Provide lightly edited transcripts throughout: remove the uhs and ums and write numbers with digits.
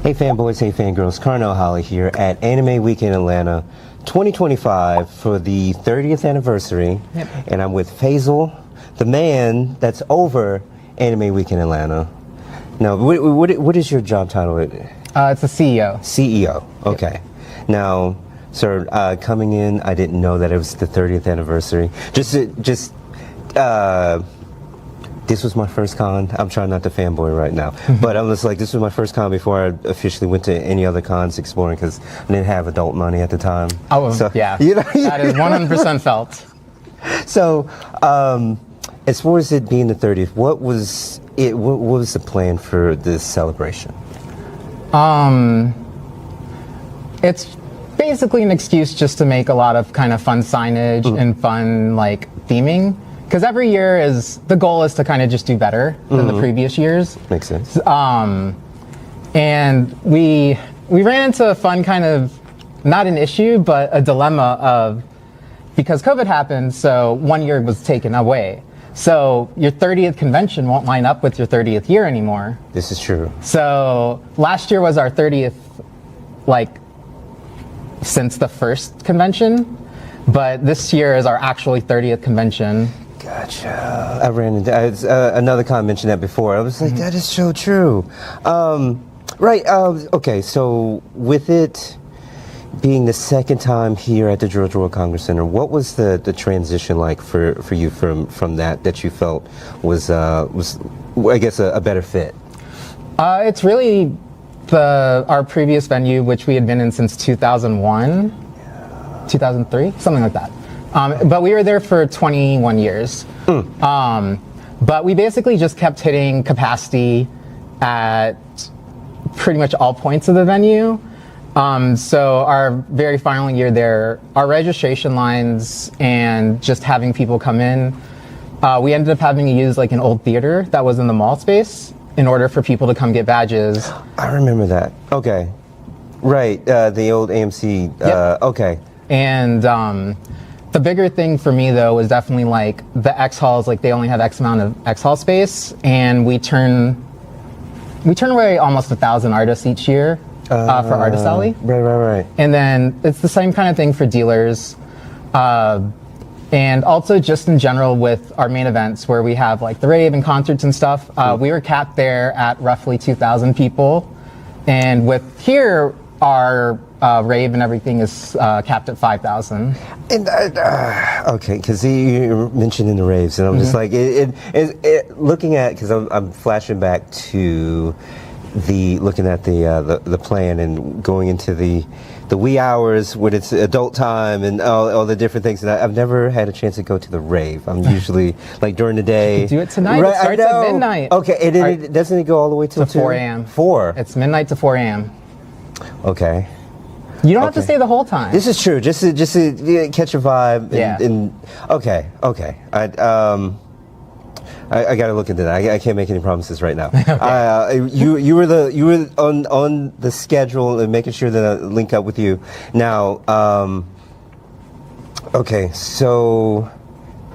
Hey fanboys, hey fangirls, Carnell Holley here at Anime Weekend Atlanta 2025 for the 30th anniversary. Yep. And I'm with Faisal, the man that's over Anime Weekend Atlanta. Now, what is your job title? It's a CEO. CEO, okay. Yep. Now, sir, coming in, I didn't know that it was the 30th anniversary. This was my first con. I'm trying not to fanboy right now, but I'm just like, this was my first con before I officially went to any other cons exploring because I didn't have adult money at the time. Oh, so, yeah. You know, that is 100% felt. So, as far as it being the 30th, what was it? What was the plan for this celebration? It's basically an excuse just to make a lot of kind of fun signage and fun like theming. Because every year the goal is to kind of just do better than the previous years. Makes sense. And we ran into a fun kind of, not an issue, but a dilemma of, because COVID happened, so 1 year was taken away. So your 30th convention won't line up with your 30th year anymore. This is true. So last year was our 30th, like, since the first convention, but this year is our actually 30th convention. Gotcha. I ran into another con mentioned that before. I was like, that is so true. Right. Okay. So with it being the second time here at the George World Congress Center, what was the transition like for you from that you felt was I guess a better fit? It's really our previous venue, which we had been in since 2001, 2003, something like that. But we were there for 21 years. But we basically just kept hitting capacity at pretty much all points of the venue. So our very final year there, our registration lines and just having people come in, we ended up having to use like an old theater that was in the mall space in order for people to come get badges. I remember that. Okay. Right. The old AMC. Yep. Okay. And the bigger thing for me though was definitely like the X halls, like they only have X amount of X hall space, and we turn away almost 1,000 artists each year for Artist Alley. Right. And then it's the same kind of thing for dealers, and also just in general with our main events where we have like the rave and concerts and stuff. We were capped there at roughly 2,000 people, and with here our rave and everything is capped at 5,000. And okay, because you mentioned in the raves, and I'm just like, looking at, because I'm flashing back to looking at the plan and going into the wee hours when it's adult time and all the different things. And I've never had a chance to go to the rave. I'm usually like during the day. You do it tonight. Right, it starts at midnight. Okay, and it doesn't it go all the way till 4 a.m. 4. It's midnight to 4 a.m. Okay. You don't have to stay the whole time. This is true. Just to catch a vibe. And okay. I got to look into that. I can't make any promises right now. Okay. You were on the schedule and making sure that I link up with you. Now, okay, so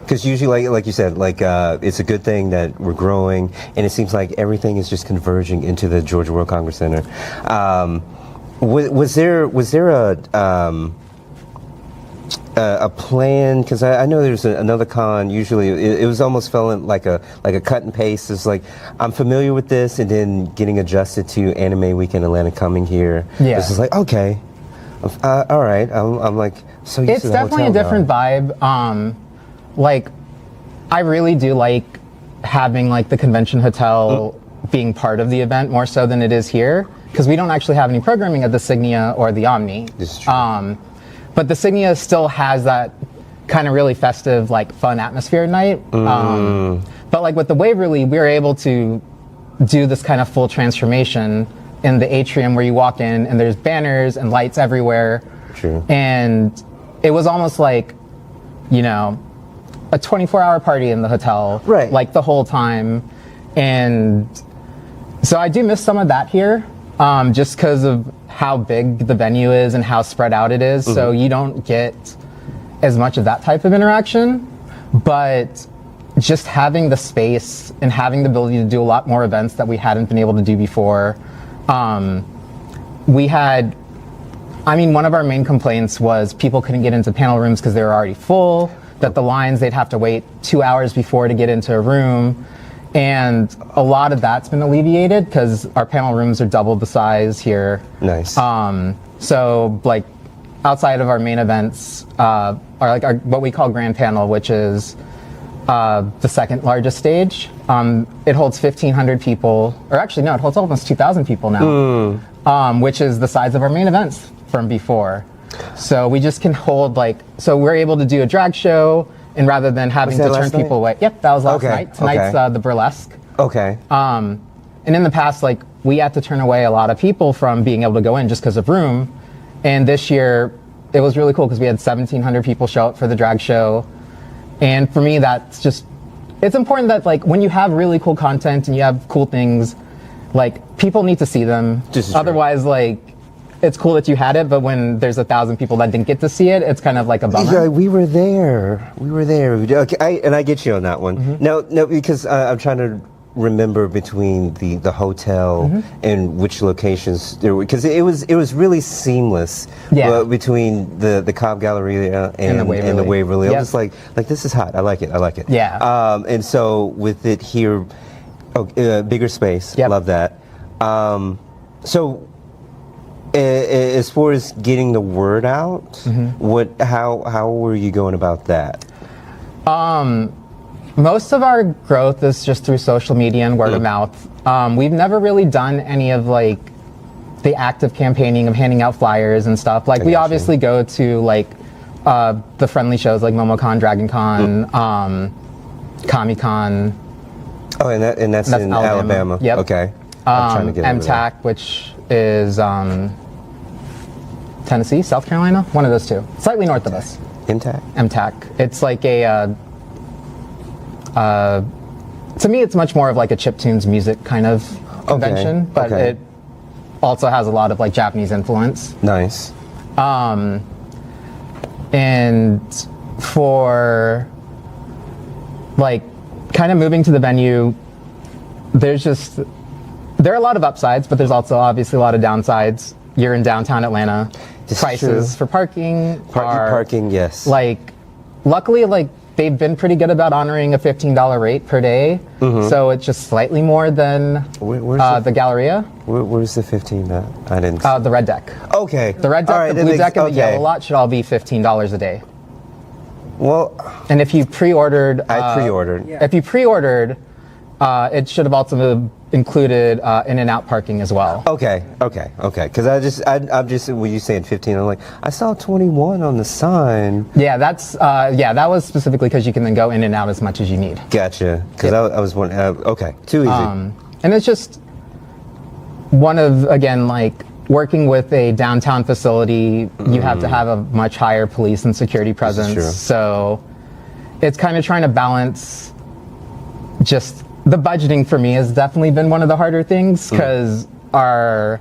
because usually, like you said, like it's a good thing that we're growing, and it seems like everything is just converging into the Georgia World Congress Center. Was there a plan? Because I know there's another con. Usually, it was almost felt like a cut and paste. It's like I'm familiar with this, and then getting adjusted to Anime Weekend Atlanta coming here. Yeah, it's just like okay, all right. I'm like so used it's to the definitely hotel a different vibe. Like I really do like having like the convention hotel being part of the event more so than it is here, because we don't actually have any programming at the Signia or the Omni. This is true. But the Signia still has that kind of really festive, like fun atmosphere at night. But like with the Waverly, we were able to do this kind of full transformation in the atrium where you walk in and there's banners and lights everywhere. True. And it was almost like, you know, a 24-hour party in the hotel, right? Like the whole time. And so I do miss some of that here, just because of how big the venue is and how spread out it is. So you don't get as much of that type of interaction, but just having the space and having the ability to do a lot more events that we hadn't been able to do before, we had, one of our main complaints was people couldn't get into panel rooms because they were already full, that the lines, they'd have to wait 2 hours before to get into a room. And a lot of that's been alleviated because our panel rooms are double the size here. Nice. So like outside of our main events are like our, what we call grand panel, which is the second largest stage. It holds 1,500 people, or actually no, it holds almost 2,000 people now, which is the size of our main events from before. So we just can hold so we're able to do a drag show, and rather than having to turn people away. Yep, that was last night. Tonight's the burlesque. Okay. And in the past, we had to turn away a lot of people from being able to go in just because of room. And this year, it was really cool because we had 1,700 people show up for the drag show. And for me, that's just, it's important that when you have really cool content and you have cool things, people need to see them. Otherwise, it's cool that you had it, but when there's 1,000 people that didn't get to see it, it's kind of like a bummer. Yeah, we were there. Okay, and I get you on that one. Mm-hmm. No, because I'm trying to remember between the hotel and which locations there were, because it was really seamless between the Cobb Galleria and the Waverly. Yep. I'm just like this is hot. I like it. Yeah. And so with it here, bigger space. Yep. Love that. So. As far as getting the word out, how were you going about that? Most of our growth is just through social media and word of mouth. We've never really done any of the active campaigning of handing out flyers and stuff. We obviously go to the friendly shows like MomoCon, DragonCon, Comic-Con. Oh, and that's in Alabama. Yep. Okay. I'm trying to get MTAC, which is Tennessee, South Carolina, one of those two, slightly north of us. MTAC. It's like a, to me, it's much more of a chiptunes music kind of convention, but it also has a lot of Japanese influence. Nice. And for kind of moving to the venue, there are a lot of upsides, but there's also obviously a lot of downsides. You're in downtown Atlanta. Prices for parking parking, yes. Luckily, they've been pretty good about honoring a $15 rate per day. So it's just slightly more than the Galleria. Where's the 15 at? I didn't. The red deck. Okay. The red deck, the blue deck, and the yellow lot should all be $15 a day. Well, and if you pre-ordered, I pre-ordered. If you pre-ordered, it should have also included in and out parking as well. Okay. Because I'm just when you saying 15, I'm like, I saw 21 on the sign. Yeah, that was specifically because you can then go in and out as much as you need. Gotcha. Because I was wondering. Okay, too easy. And it's just one of working with a downtown facility. You have to have a much higher police and security presence. This is true. So it's kind of trying to balance just. The budgeting for me has definitely been one of the harder things because our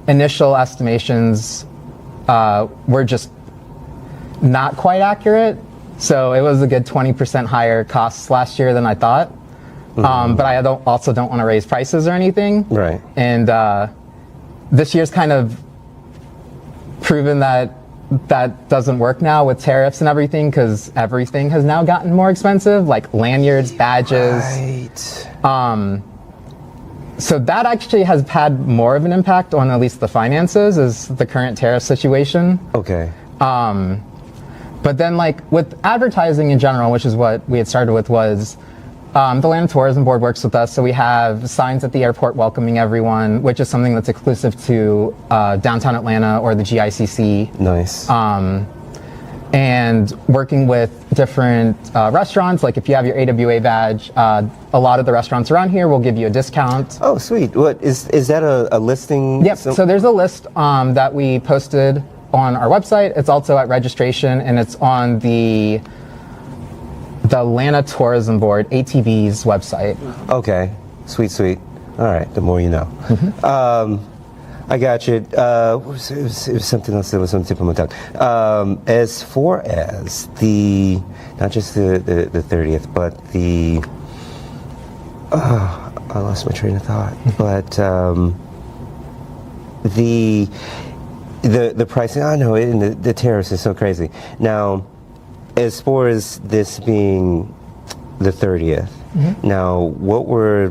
initial estimations were just not quite accurate. So it was a good 20% higher costs last year than I thought. But I also don't want to raise prices or anything. Right. And this year's kind of proven that doesn't work now with tariffs and everything because everything has now gotten more expensive, like lanyards, badges. Right. So that actually has had more of an impact on at least the finances is the current tariff situation. Okay. But then with advertising in general, which is what we had started with, was the Atlanta Tourism Board works with us. So we have signs at the airport welcoming everyone, which is something that's exclusive to downtown Atlanta or the GICC. Nice. And working with different restaurants, if you have your AWA badge, a lot of the restaurants around here will give you a discount. Oh, sweet. What is that a listing? Yep. So there's a list that we posted on our website. It's also at registration, and it's on the Atlanta Tourism Board, ATV's website. Okay. Sweet. All right. The more you know. I got you. It was something else that was on the tip of my tongue. As far as not just the 30th, but I lost my train of thought. But the pricing. I know it, and the tariffs is so crazy. Now, as far as this being the 30th, now what were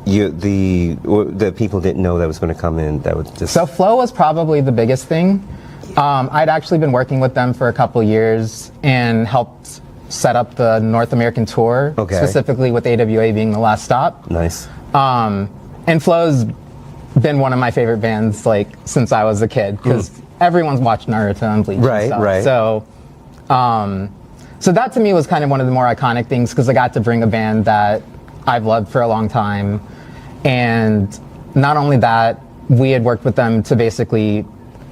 the people didn't know that was going to come in? That would just So Flow was probably the biggest thing. I'd actually been working with them for a couple years and helped set up the North American tour, specifically with AWA being the last stop. Nice. And Flow's been one of my favorite bands like since I was a kid because everyone's watched Naruto and Bleach and stuff. Right. So, so that to me was kind of one of the more iconic things because I got to bring a band that I've loved for a long time, and not only that, we had worked with them to basically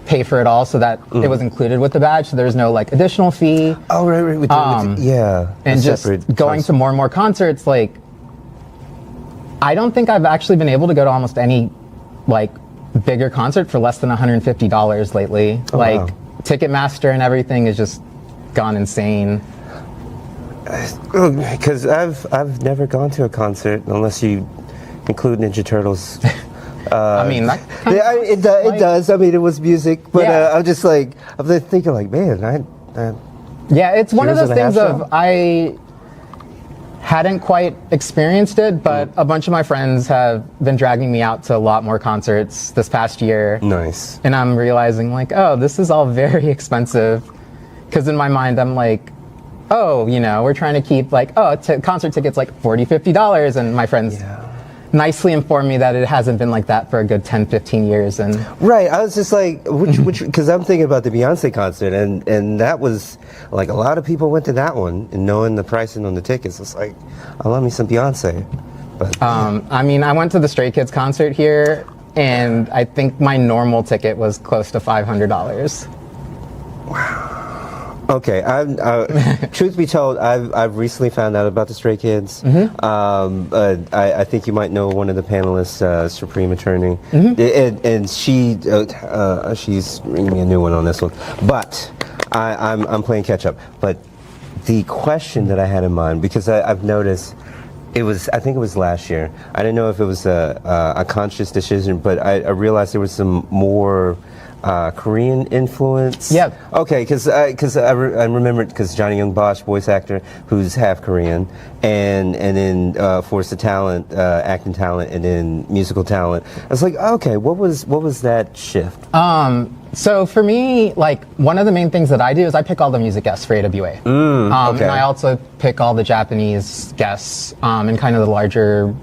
pay for it all so that it was included with the badge, so there's no like additional fee. Oh, right. Yeah. And just going to more and more concerts, like I don't think I've actually been able to go to almost any like bigger concert for less than $150 lately. Oh, like wow. Ticketmaster and everything has just gone insane. Because I've never gone to a concert unless you include Ninja Turtles. I mean, that it does. I mean, it was music, but Yeah. I'm just like, I'm thinking like, man, yeah, it's one of Heroes those and a things Half of I hadn't quite experienced it, but a bunch of my friends have been dragging me out to a lot more concerts this past year. nice. And I'm realizing like, oh, this is all very expensive. Because in my mind, I'm like, oh, you know, we're trying to keep like, oh, concert tickets like $40, $50. And my friends nicely informed me that it hasn't been like that for a good 10, 15 years. And Right. I was just like, which, because I'm thinking about the Beyonce concert, and that was like a lot of people went to that one, and knowing the pricing on the tickets, it's like, I love me some Beyonce. But I mean, I went to the Stray Kids concert here, and I think my normal ticket was close to $500. okay, truth be told, I've recently found out about the Stray Kids. I think you might know one of the panelists, Supreme Attorney, and she's bringing me a new one on this one. But I'm playing catch up. But the question that I had in mind, because I've noticed. I think it was last year. I didn't know if it was a conscious decision, but I realized there was some more Korean influence. Yeah. Okay, because I remember because Johnny Young Bosch, voice actor, who's half Korean, and then Force the Talent, acting talent, and then musical talent. I was like, okay, what was that shift? So for me, like one of the main things that I do is I pick all the music guests for AWA. Okay. And I also pick all the Japanese guests and kind of the larger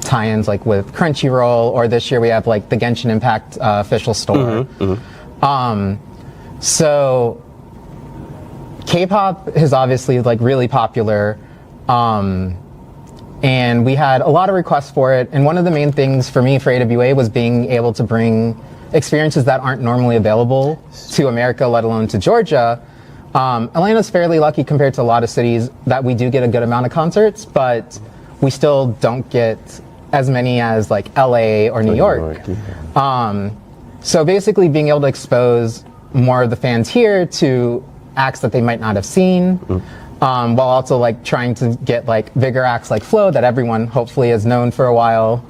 tie-ins, like with Crunchyroll, or this year we have like the Genshin Impact official store. So K-pop is obviously like really popular, and we had a lot of requests for it. And one of the main things for me for AWA was being able to bring experiences that aren't normally available to America, let alone to Georgia. Atlanta's fairly lucky compared to a lot of cities that we do get a good amount of concerts, but we still don't get as many as like LA or New York. So basically being able to expose more of the fans here to acts that they might not have seen, while also like trying to get like bigger acts like Flow that everyone hopefully has known for a while.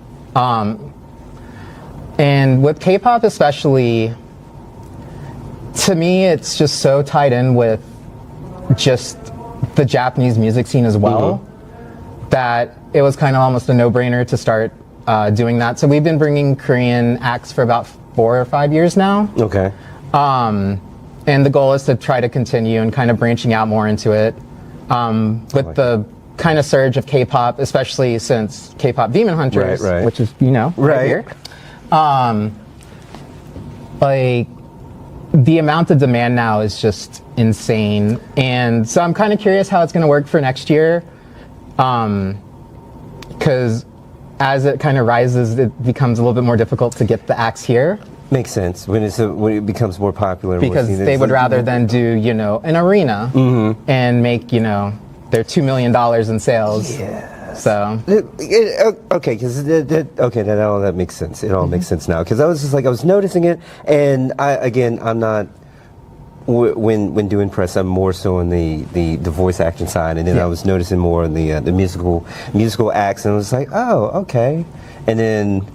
And with K-pop especially, to me it's just so tied in with just the Japanese music scene as well, that it was kind of almost a no-brainer to start doing that. So we've been bringing Korean acts for about 4 or 5 years now. Okay. And the goal is to try to continue and kind of branching out more into it. With the kind of surge of K-pop, especially since K-pop Demon Hunters, Right. which is, you know, right here. Like the amount of demand now is just insane. And so I'm kind of curious how it's going to work for next year. Because as it kind of rises, it becomes a little bit more difficult to get the acts here. Makes sense when it becomes more popular. Because they would rather than do, you know, an arena and make, you know, their $2 million in sales. Yeah. So. Okay, because then all that makes sense. It all makes sense now. Because I was just like, I was noticing it, and I'm not. When doing press, I'm more so on the voice acting side, and then I was noticing more on the musical acts, and I was like, oh, okay. And then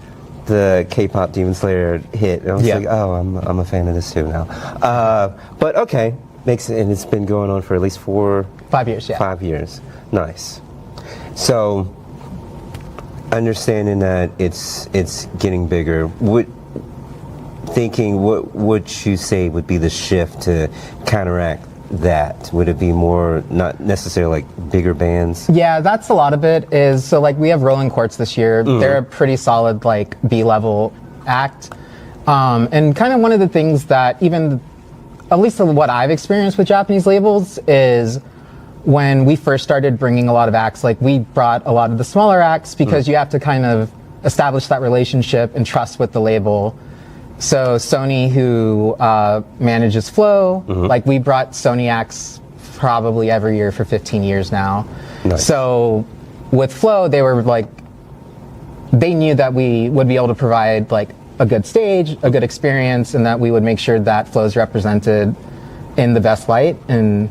the K-pop Demon Slayer hit, I was Yeah. like, oh, I'm a fan of this too now. But okay, and it's been going on for at least 5 years, yeah. 5 years. Nice. So, understanding that it's getting bigger, what would you say would be the shift to counteract that? Would it be more, not necessarily like bigger bands? Yeah, that's a lot of it is, so like we have Rolling Quartz this year. They're a pretty solid like B-level act. And kind of one of the things that even, at least what I've experienced with Japanese labels is when we first started bringing a lot of acts, like we brought a lot of the smaller acts because you have to kind of establish that relationship and trust with the label. So Sony, who manages Flow, like we brought Sony acts probably every year for 15 years now. Nice. So with Flow, they were like, they knew that we would be able to provide like a good stage, a good experience, and that we would make sure that Flow's represented in the best light. And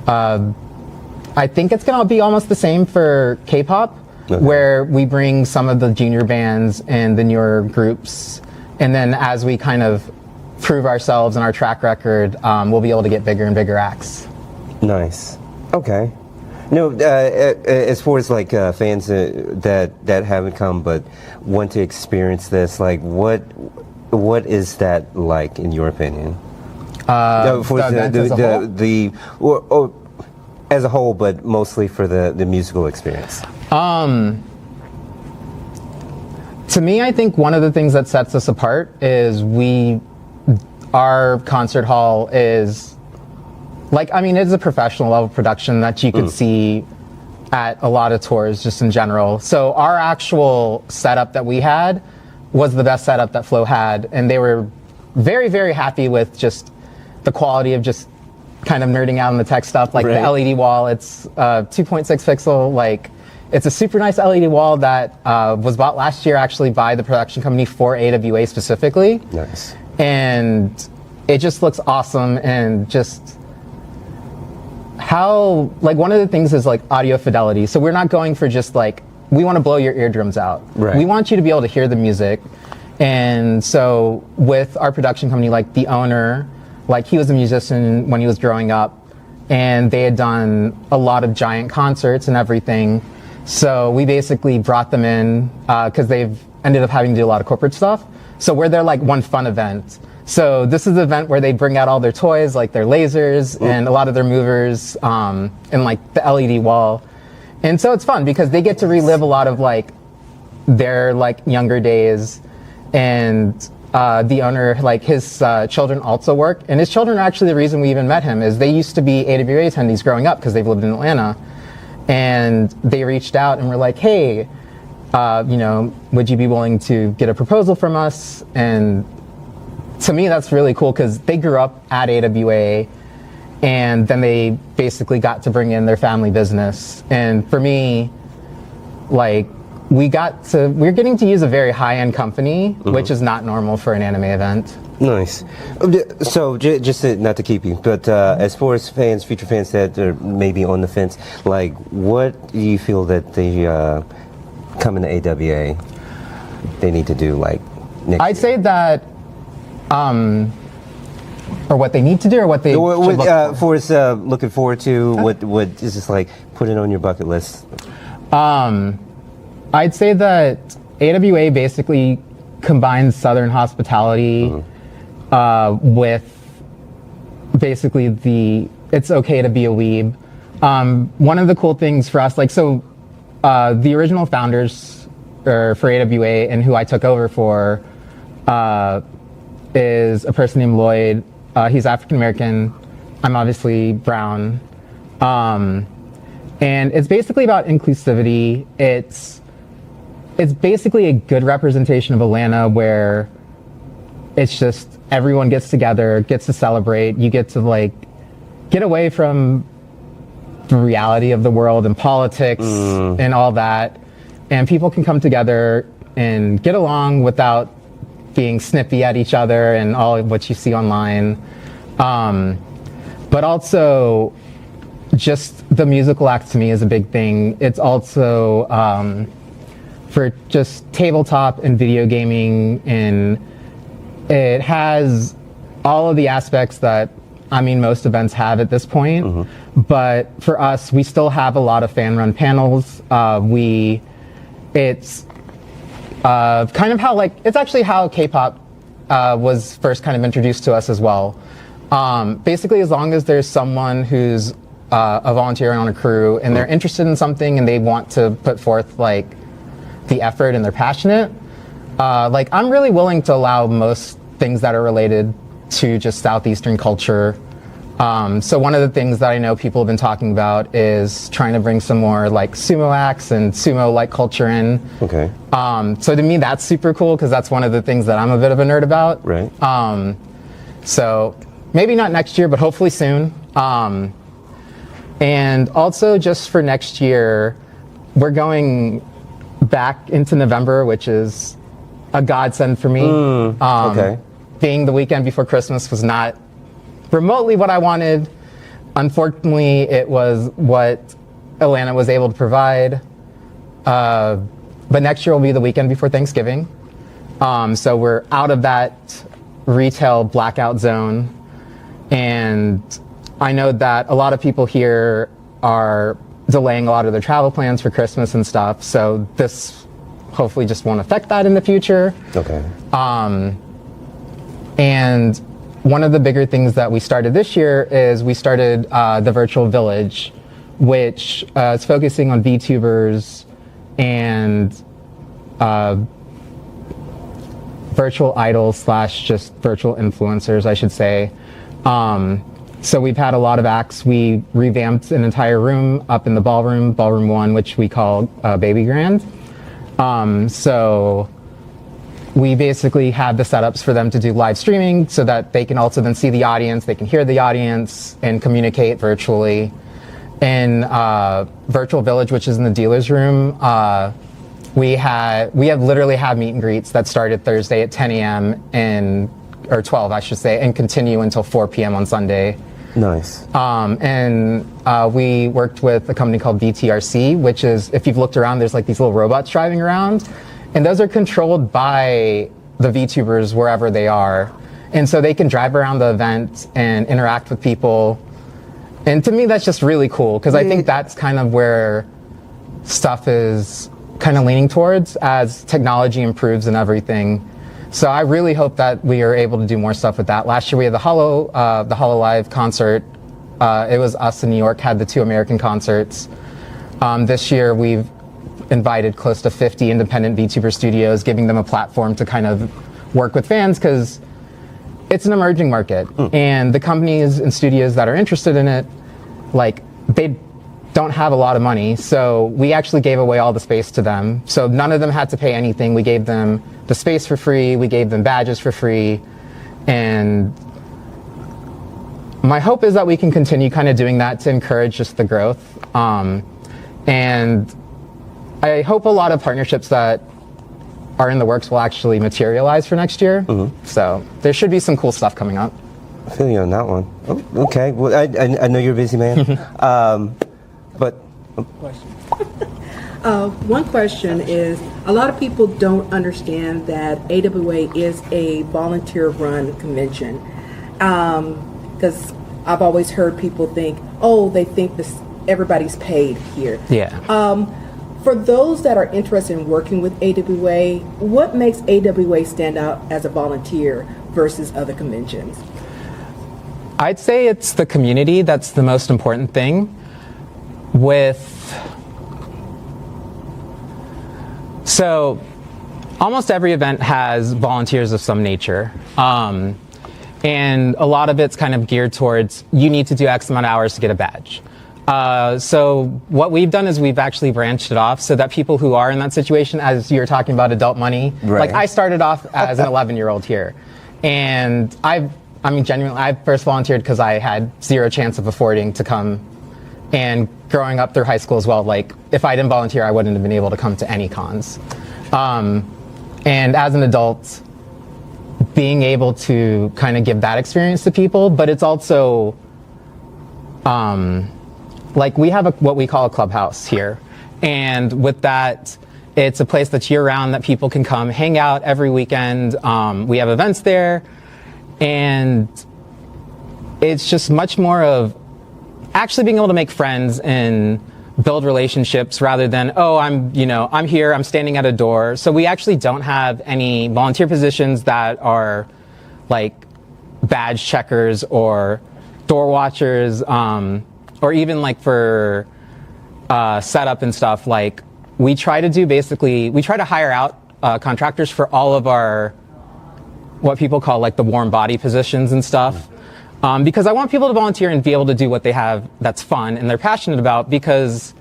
I think it's going to be almost the same for K-pop, where we bring some of the junior bands and the newer groups, and then as we kind of prove ourselves and our track record, we'll be able to get bigger and bigger acts. Nice. Okay. No, as far as like fans that haven't come but want to experience this, like what is that like in your opinion? For as a whole, but mostly for the musical experience. To me, I think one of the things that sets us apart is our concert hall is like, I mean, it's a professional level production that you could see at a lot of tours just in general. So our actual setup that we had was the best setup that Flow had, and they were very, very happy with just the quality of just kind of nerding out on the tech stuff, like the LED wall. It's 2.6 pixel, like it's a super nice LED wall that was bought last year actually by the production company for AWA specifically. Nice. And it just looks awesome, and just how, like one of the things is like audio fidelity. So we're not going for just like, we want to blow your eardrums out. Right. We want you to be able to hear the music. And so with our production company, like the owner, like he was a musician when he was growing up, and they had done a lot of giant concerts and everything. So we basically brought them in because they've ended up having to do a lot of corporate stuff. So we're their like one fun event. So this is the event where they bring out all their toys, like their lasers and a lot of their movers, and like the LED wall. And so it's fun because they get to relive a lot of like their like younger days. And the owner, like his children also work, and his children are actually the reason we even met him. Is they used to be AWA attendees growing up because they've lived in Atlanta, and they reached out and were like, hey, would you be willing to get a proposal from us? And to me, that's really cool because they grew up at AWA, and then they basically got to bring in their family business. And for me, like, we're getting to use a very high-end company, which is not normal for an anime event. Nice. So, just not to keep you, but as far as fans, future fans that are maybe on the fence, like, what do you feel that they coming to AWA they need to do, like, next I'd year? say that, or what they need to do, or what they should look for. For looking forward to, what is just like, put it on your bucket list? I'd say that AWA basically combines Southern hospitality with basically it's okay to be a weeb. One of the cool things for us, like, so the original founders for AWA and who I took over for is a person named Lloyd. He's African American. I'm obviously brown. And it's basically about inclusivity. It's basically a good representation of Atlanta where it's just everyone gets together, gets to celebrate. You get to like get away from the reality of the world and politics and all that. And people can come together and get along without being snippy at each other and all of what you see online. But also just the musical act to me is a big thing. It's also, for just tabletop and video gaming, and it has all of the aspects that most events have at this point. But for us, we still have a lot of fan-run panels. It's kind of how it's actually how K-pop was first kind of introduced to us as well. Basically, as long as there's someone who's a volunteer on a crew and they're interested in something and they want to put forth the effort and they're passionate, I'm really willing to allow most things that are related to just Southeastern culture. So one of the things that I know people have been talking about is trying to bring some more sumo acts and sumo culture in. Okay. So to me, that's super cool because that's one of the things that I'm a bit of a nerd about. Right. So maybe not next year, but hopefully soon. And also just for next year, we're going back into November, which is a godsend for me. Okay. Being the weekend before Christmas was not remotely what I wanted. Unfortunately, it was what Atlanta was able to provide. But next year will be the weekend before Thanksgiving. So we're out of that retail blackout zone. And I know that a lot of people here are delaying a lot of their travel plans for Christmas and stuff. So this hopefully just won't affect that in the future. Okay. And one of the bigger things that we started this year is we started the virtual village, which is focusing on VTubers and virtual idols / just virtual influencers, I should say. So we've had a lot of acts. We revamped an entire room up in the ballroom 1, which we call Baby Grand. So we basically have the setups for them to do live streaming so that they can also then see the audience, they can hear the audience and communicate virtually. In Virtual Village, which is in the dealer's room, we have literally had meet and greets that started Thursday at 10 a.m. or 12, I should say, and continue until 4 p.m. on Sunday. Nice. And we worked with a company called VTRC, which is, if you've looked around, there's these little robots driving around. And those are controlled by the VTubers wherever they are. And so they can drive around the event and interact with people. And to me, that's just really cool because I think that's kind of where stuff is kind of leaning towards as technology improves and everything. So I really hope that we are able to do more stuff with that. Last year we had the Hololive concert. It was us in New York, had the 2 American concerts. This year we've invited close to 50 independent VTuber studios, giving them a platform to kind of work with fans because it's an emerging market. And the companies and studios that are interested in it, they don't have a lot of money. So we actually gave away all the space to them. So none of them had to pay anything. We gave them the space for free. We gave them badges for free. And my hope is that we can continue kind of doing that to encourage just the growth. And I hope a lot of partnerships that are in the works will actually materialize for next year. So there should be some cool stuff coming up. I feel you on that one. Oh, okay. Well, I know you're a busy man. But one question is, a lot of people don't understand that AWA is a volunteer-run convention. Because I've always heard people think, they think everybody's paid here. Yeah. For those that are interested in working with AWA, what makes AWA stand out as a volunteer versus other conventions? I'd say it's the community that's the most important thing. So almost every event has volunteers of some nature. And a lot of it's kind of geared towards, you need to do X amount of hours to get a badge. So what we've done is we've actually branched it off so that people who are in that situation, as you're talking about adult money, right. I started off as an 11-year-old here. And genuinely, I first volunteered because I had zero chance of affording to come. And growing up through high school as well, if I didn't volunteer, I wouldn't have been able to come to any cons. And as an adult, being able to kind of give that experience to people, but it's also, we have what we call a clubhouse here. And with that, It's a place that's year-round that people can come hang out every weekend. We have events there, and it's just much more of actually being able to make friends and build relationships rather than, oh, I'm here, I'm standing at a door. So we actually don't have any volunteer positions that are like badge checkers or door watchers, or even like for setup and stuff. Like we try to hire out contractors for all of our what people call like the warm body positions and stuff. Because I want people to volunteer and be able to do what they have that's fun and they're passionate about, because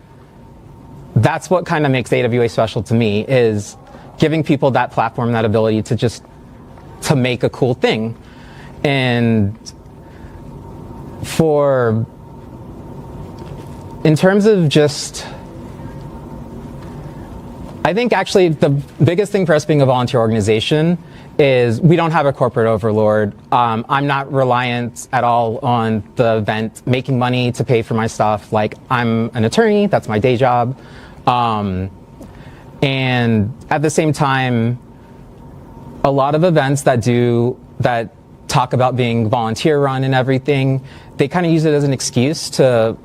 that's what kind of makes AWA special to me, is giving people that platform, that ability to make a cool thing. And in terms of just, I think actually the biggest thing for us being a volunteer organization is we don't have a corporate overlord. I'm not reliant at all on the event making money to pay for my stuff. Like, I'm an attorney, that's my day job. And at the same time, a lot of events that talk about being volunteer run and everything, they kind of use it as an excuse to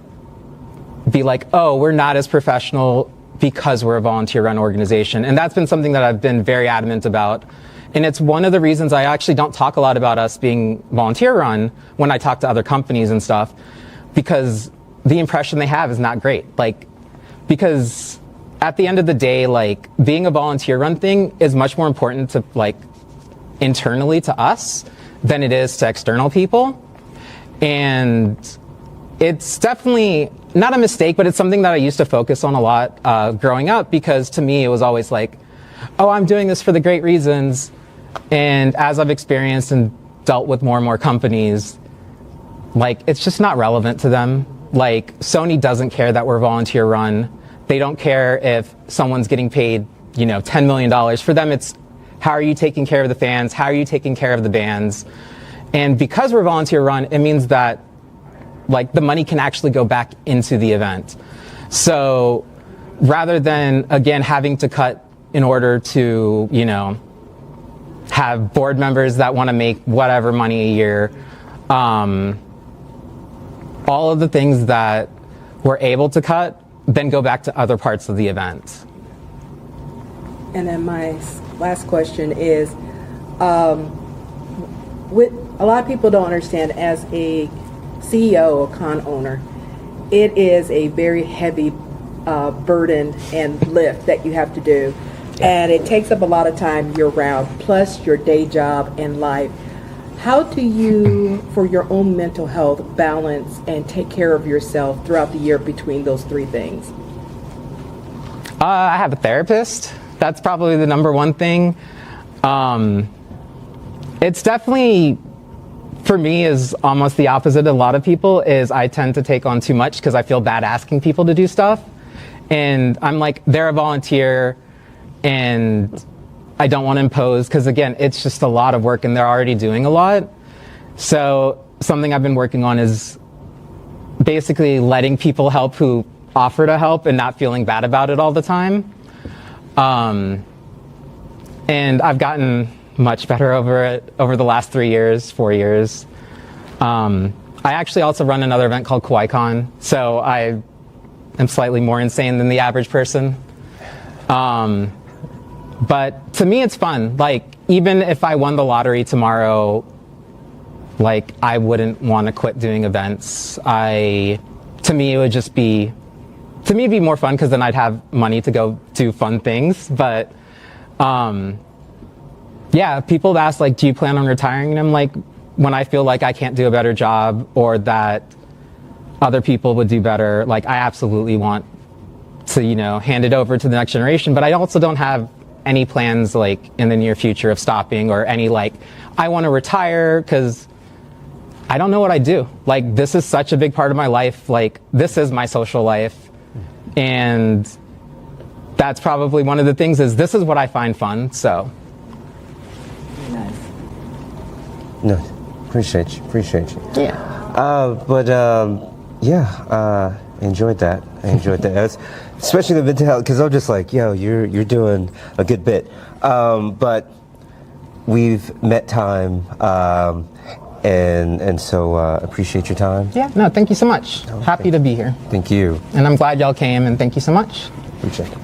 be like, oh, we're not as professional because we're a volunteer run organization. And that's been something that I've been very adamant about. And it's one of the reasons I actually don't talk a lot about us being volunteer run when I talk to other companies and stuff, because the impression they have is not great. Like, because at the end of the day, like, being a volunteer run thing is much more important to like internally to us than it is to external people. And it's definitely not a mistake, but it's something that I used to focus on a lot growing up, because to me it was always like, oh, I'm doing this for the great reasons. And as I've experienced and dealt with more and more companies, like, it's just not relevant to them. Like, Sony doesn't care that we're volunteer run. They don't care if someone's getting paid, $10 million. For them, it's how are you taking care of the fans? How are you taking care of the bands? And because we're volunteer run, it means that like the money can actually go back into the event. So rather than, again, having to cut in order to, have board members that want to make whatever money a year, all of the things that we're able to cut then go back to other parts of the event. And then my last question is, with a lot of people don't understand, as a CEO or con owner, it is a very heavy burden and lift that you have to do. And it takes up a lot of time year round, plus your day job and life. How do you, for your own mental health, balance and take care of yourself throughout the year between those three things? I have a therapist. That's probably the number one thing. It's definitely, for me, is almost the opposite of a lot of people, is I tend to take on too much because I feel bad asking people to do stuff. And I'm like, they're a volunteer and I don't want to impose, because again, it's just a lot of work and they're already doing a lot. So something I've been working on is basically letting people help who offer to help and not feeling bad about it all the time. And I've gotten much better over it over the last 4 years. I actually also run another event called KawaiiCon, so I am slightly more insane than the average person. But to me, it's fun. Like, even if I won the lottery tomorrow, like, I wouldn't want to quit doing events. To me, it would just be, it'd be more fun, because then I'd have money to go do fun things. But yeah, people have asked, like, do you plan on retiring? And I'm like, when I feel like I can't do a better job or that other people would do better, like, I absolutely want to, hand it over to the next generation. But I also don't have any plans, like, in the near future of stopping, or any, like, I want to retire, because I don't know what I do. Like, this is such a big part of my life. Like, this is my social life. And that's probably one of the things, is this is what I find fun, so. Nice. No, appreciate you. Yeah. I enjoyed that. Especially the mental health, because I'm just like, yo, you're doing a good bit. But we've met time, and so appreciate your time. Yeah, no, thank you so much. Happy to be here. Thank you. And I'm glad y'all came, and thank you so much. Appreciate it.